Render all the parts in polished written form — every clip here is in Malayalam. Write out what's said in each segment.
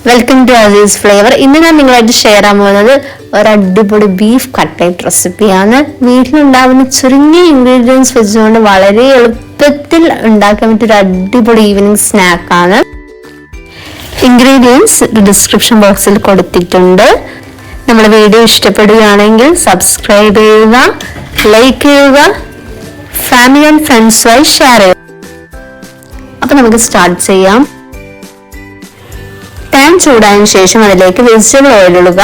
Welcome to Azeez flavour. ഇന്ന് ഞാൻ നിങ്ങളായിട്ട് ഷെയർ ചെയ്യാൻ പോകുന്നത് ഒരു അടിപൊളി ബീഫ് കട്ട്ലേറ്റ് റെസിപ്പിയാണ്. വീട്ടിലുണ്ടാവുന്ന ചുരുങ്ങിയ ഇൻഗ്രീഡിയൻസ് വെച്ചുകൊണ്ട് വളരെ എളുപ്പത്തിൽ ഉണ്ടാക്കാൻ പറ്റിയ ഒരു അടിപൊളി ഈവനിങ് സ്നാക്കാണ്. ഇൻഗ്രീഡിയൻസ് ഡിസ്ക്രിപ്ഷൻ ബോക്സിൽ കൊടുത്തിട്ടുണ്ട്. നമ്മുടെ വീഡിയോ ഇഷ്ടപ്പെടുകയാണെങ്കിൽ സബ്സ്ക്രൈബ് ചെയ്യുക, ലൈക്ക് ചെയ്യുക, ഫാമിലി ആൻഡ് ഫ്രണ്ട്സുമായി ഷെയർ ചെയ്യുക. അപ്പൊ നമുക്ക് സ്റ്റാർട്ട് ചെയ്യാം. പാൻ ചൂടായതിനു ശേഷം അതിലേക്ക് വെജിറ്റബിൾ ഓയിൽ ഇടുക.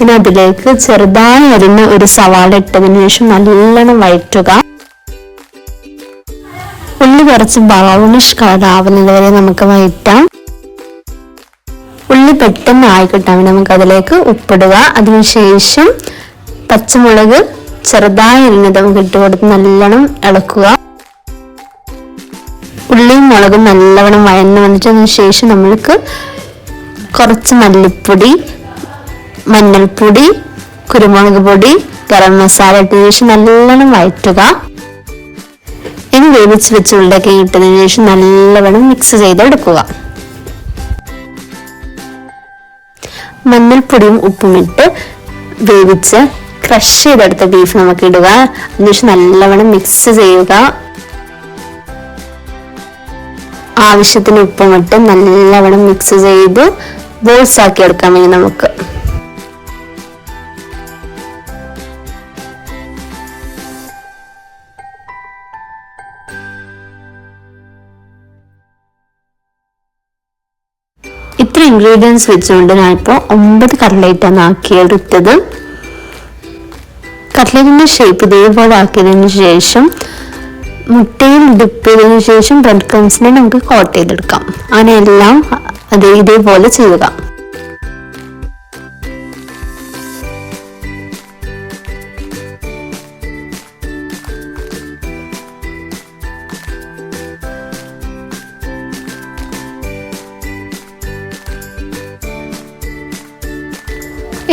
ഇനി അതിലേക്ക് ചെറുതായി അരിഞ്ഞ ഒരു സവാള ഇട്ടതിനു ശേഷം നല്ലോണം വഴറ്റുക. ഉള്ളി കുറച്ച് ബ്രൗണിഷ് കളർ ആവുന്നത് വരെ നമുക്ക് വഴറ്റാം. ഉള്ളി പെട്ടെന്ന് ആയി കിട്ടാൻ വേണ്ടി നമുക്ക് അതിലേക്ക് ഉപ്പിടുക. അതിനുശേഷം പച്ചമുളക് ചെറുതായി അരിഞ്ഞത് നമുക്ക് ഇട്ട് കൊടുത്ത് നല്ലോണം ഇളക്കുക. ഉള്ളിയും മുളകും നല്ലവണ്ണം വഴന്ന് വന്നിട്ടതിന് ശേഷം നമ്മൾക്ക് കുറച്ച് മല്ലിപ്പൊടി, മഞ്ഞൾപ്പൊടി, കുരുമുളക് പൊടി, ഗരം മസാല ഇട്ടതിന് ശേഷം നല്ലോണം വഴറ്റുക. ഇനി വേവിച്ച് വെച്ച ഉള്ളിലേക്ക് ഇട്ടതിന് ശേഷം നല്ലവണ്ണം മിക്സ് ചെയ്തെടുക്കുക. മഞ്ഞൾപ്പൊടിയും ഉപ്പും ഇട്ട് വേവിച്ച് ക്രഷ് ചെയ്തെടുത്ത ബീഫ് നമുക്ക് ഇടുക. അതിനുശേഷം നല്ലവണ്ണം മിക്സ് ചെയ്യുക. ആവശ്യത്തിന് ഉപ്പും ഇട്ട് നല്ലവണ്ണം മിക്സ് ചെയ്ത് ബോൾസ് ആക്കി എടുക്കാൻ വേണ്ടി നമുക്ക് ഇത്ര ഇൻഗ്രീഡിയൻസ് വെച്ചുകൊണ്ട് ഞാൻ ഇപ്പോൾ 9 കട്ട്ലേറ്റാണ് ആക്കിയെടുത്തത്. കട്ട്ലേറ്റിന്റെ ഷേപ്പ് ഇതേപോലെ ആക്കിയതിനു ശേഷം മുട്ടയിൽ ഡിപ്പ് ചെയ്തതിനു ശേഷം ബ്രെഡ് ക്രംസിനെ നമുക്ക് കോട്ട് ചെയ്തെടുക്കാം. അങ്ങനെയെല്ലാം ഇതേപോലെ ചെയ്യുക.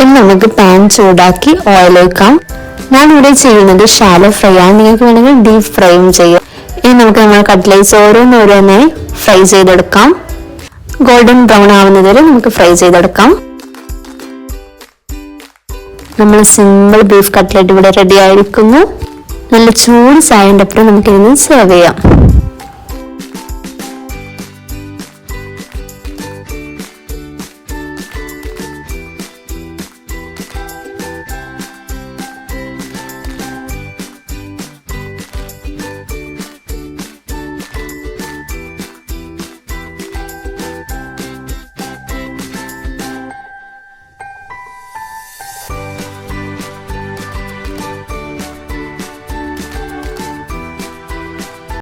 ഇനി നമുക്ക് പാൻ ചൂടാക്കി ഓയിൽ ഒഴിക്കാം. ഞാനിവിടെ ചെയ്യുന്നത് ഷാലോ ഫ്രൈ ആണ്. നിങ്ങൾക്ക് വേണമെങ്കിൽ ഡീപ് ഫ്രൈയും ചെയ്യാം. ഇനി നമുക്ക് നമ്മുടെ കട്ട്ലേറ്റ്സ് ഓരോന്നോരോന്നായി ഫ്രൈ ചെയ്തെടുക്കാം. ഗോൾഡൻ ബ്രൗൺ ആവുന്നത് വരെ നമുക്ക് ഫ്രൈ ചെയ്തെടുക്കാം. നമ്മൾ സിമ്പിൾ ബീഫ് കട്ട്ലേറ്റ് ഇവിടെ റെഡി ആയിരിക്കുന്നു. നല്ല ചൂട് ചായൻ്റെ ഒപ്പം നമുക്ക് ഇതിന് സെർവ് ചെയ്യാം.